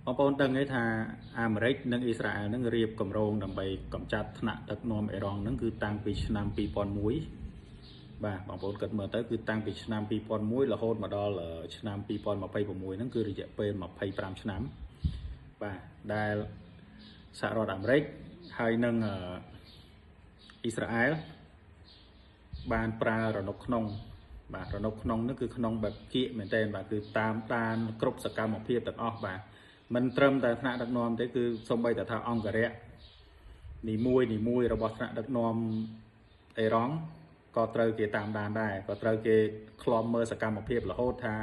បងប្អូនដឹងទេថាអាមេរិកនិងអ៊ីស្រាអែលនឹងរៀបគម្រោងដើម្បីកម្ចាត់ថ្នាក់ដឹកនាំអ៊ីរ៉ង់នឹងគឺតាំងពីឆ្នាំ2001បាទបងប្អូនគិតមើលទៅគឺតាំងពីឆ្នាំ2001រហូតមកដល់ឆ្នាំ2026ហ្នឹងគឺរយៈពេល25ឆ្នាំបាទដែលសហរដ្ឋអាមេរិកហើយនិងអ៊ីស្រាអែលបានប្រើរនុកក្នុងបាទរនុកក្នុងនេះគឺក្នុងបែបគៀកមែនទែនបាទគឺតាមដានគ្រប់សកម្មភាពទាំងអស់បាទមិនត្រឹមតែថ្នាក់ដឹកនាំទេគឺសូម្បីតែថាអង្គរៈនីមួយរបស់ថ្នាក់ដឹកនាំអេរ៉ង់ក៏ត្រូវគេតាមដានដែរក៏ត្រូវគេឃ្លាំមើលសកម្មភាពរហូតថា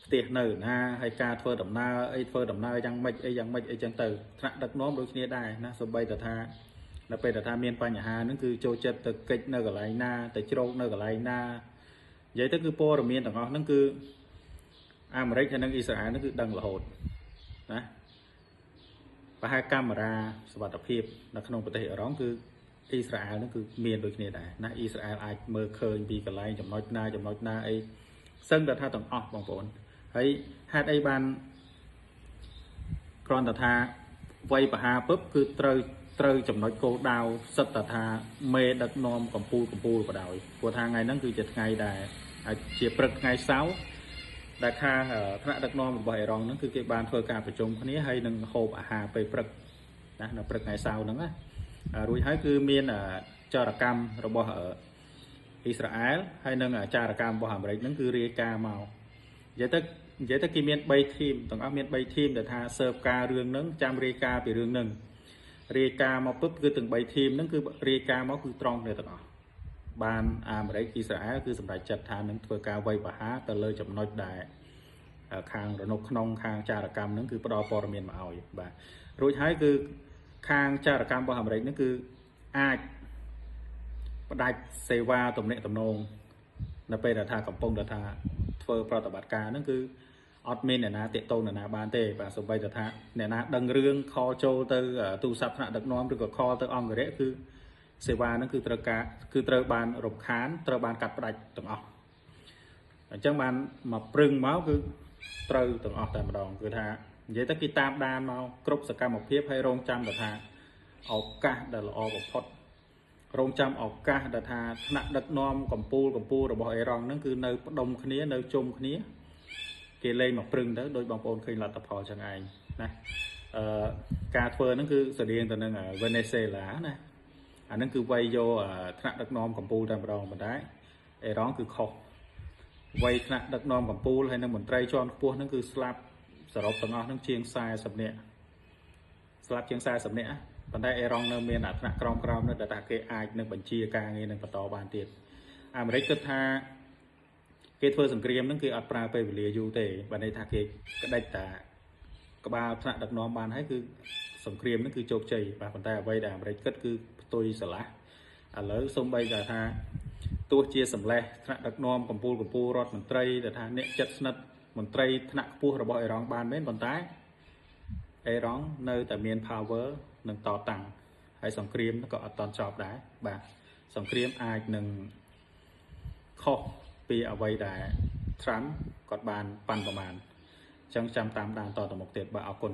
ផ្ទះនៅណាហើយការធ្វើដំណើរយ៉ាងម៉េចអីចឹងទៅថ្នាក់ដឹកនាំដូចគ្នាដែរណាសូម្បីតែថានៅពេលដែលថាមានបញ្ហាហ្នឹងគឺចូលចិត្តទៅកិច្ចនៅកន្លែងណាទៅជ្រោកនៅកន្លែងណានិយាយទៅគឺព័ត៌មានទាំងអស់ហ្នឹងគឺអាមេរិកហើយនិងអ៊ីស្រាអែលហ្នឹងគឺដឹងរហូតណាប្រហែលកាមេរ៉ាសុវត្ថិភាពនៅក្នុងប្រទេសអ៊ីរ៉ង់គឺអ៊ីស្រាអែលហ្នឹងគឺមានដូចគ្នាដែរណាអ៊ីស្រាអែលអាចមើលឃើញពីកន្លែងចំណុចណាអីសឹងតែថាទាំងអស់បងប្អូនហើយហេតុអីបានគ្រាន់តែថាវាយបហាពឹបគឺត្រូវចំណុចគោលដៅសិតតែថាមេដឹកនាំកម្ពុជាក៏ដោយព្រោះថាថ្ងៃហ្នឹងគឺជាថ្ងៃដែលជាព្រឹកថ្ងៃសៅរ៍ដែលខាងថ្នាក់ដឹកនាំរបស់អេរ៉ង់ហ្នឹងគឺគេបានធ្វើការប្រជុំគ្នាហើយនឹងហូបអាហារពេលព្រឹកណានៅព្រឹកថ្ងៃសៅរ៍ហ្នឹងណារួចហើយគឺមានចរកម្មរបស់អ៊ីស្រាអែលហើយនឹងចរកម្មរបស់អាមេរិកហ្នឹងគឺរាយការណ៍មកនិយាយទៅគេមាន3ធីមទាំងអស់មាន3ធីមដែលថាស៊ើបការរឿងហ្នឹងចាំរាយការណ៍ពីរឿងហ្នឹងរាយការណ៍មកពឹបគឺទាំង3ធីមហ្នឹងគឺរាយការណ៍មកគឺត្រង់គ្នាទាំងអស់បានអាមេរិកអ៊ីស្រាអែលគឺសម្រេចចិត្តថានឹងធ្វើការវាយប្រហារទៅលើចំណុចដែលខាងរនុកក្នុងខាងចារកម្មហ្នឹងគឺផ្ដល់ព័ត៌មានមកឲ្យបាទរួចហើយគឺខាងចារកម្មរបស់អាមេរិកហ្នឹងគឺអាចផ្ដាច់សេវាទំនាក់ទំនងនៅពេលដែលថាកំពុងតែថាធ្វើប្រតិបត្តិការហ្នឹងគឺអត់មានអ្នកណាតាកតូនអ្នកណាបានទេបាទសូម្បីតែថាអ្នកណាដឹងរឿងខលចូលទៅទូរស័ព្ទថ្នាក់ដឹកនាំឬក៏ខលទៅអង្គរៈគឺសេវាហ្នឹងគឺត្រូវបានរំខានត្រូវបានកាត់ផ្ដាច់ទាំងអស់អញ្ចឹងបានមកព្រឹងមកគឺត្រូវទាំងអស់តែម្ដងគឺថានិយាយទៅគេតាមដានមកគ្រប់សកម្មភាពហើយរងចាំតែថាឱកាសដែលល្អបំផុតរងចាំឱកាសដែលថាថ្នាក់ដឹកនាំកម្ពុជារបស់អេរ៉ង់ហ្នឹងគឺនៅផ្ដុំគ្នានៅជុំគ្នាគេលេងមកព្រឹងទៅដោយបងប្អូនឃើញលទ្ធផលចឹងឯងណាការធ្វើហ្នឹងគឺស្តៀងទៅនឹងវេណេស៊ុយអេឡាណាអាហ្នឹងគឺវាយយកថ្នាក់ដឹកនាំកម្ពុជាតែម្ដងប៉ុន្តែអេរ៉ង់គឺខុសវាយថ្នាក់ដឹកនាំកម្ពុជាហើយនឹងមន្ត្រីជាន់ខ្ពស់ហ្នឹងគឺស្លាប់សរុបទាំងអស់ហ្នឹងជាង40នាក់ស្លាប់ជាង40នាក់ប៉ុន្តែអេរ៉ង់នៅមានថ្នាក់ក្រោមនៅដែលថាគេអាចនឹងបញ្ជាការងារនឹងបន្តបានទៀតអាមេរិកគិតថាគេធ្វើសង្គ្រាមហ្នឹងគឺអត់ប្រើពេលវេលាយូរទេបើន័យថាគេក្តិចតាក្បាលថ្នាក់ដឹកនាំបានហើយគឺសង្គ្រាមហ្នឹងគឺជោគជ័យបាទប៉ុន្តែអ្វីដែលអាមេរិកគិតគឺផ្ទុយស្រឡះឥឡូវសូម្បីតែថាទោះជាសម្លេះថ្នាក់ដឹកនាំកម្ពុជារដ្ឋមន្ត្រីដែលថាអ្នកចិត្តស្និទ្ធមន្ត្រីថ្នាក់ខ្ពស់របស់អេរ៉ង់បានមែនប៉ុន្តែអេរ៉ង់នៅតែមាន power នឹងតតាំងហើយសង្គ្រាមក៏អត់តន់ចប់ដែរបាទសង្គ្រាមអាចនឹងខុសពីអ្វីដែល Trump គាត់បានប៉ាន់ប្រមាណអញ្ចឹងចាំតាមដានតទៅមុខទៀតបាទអរគុណ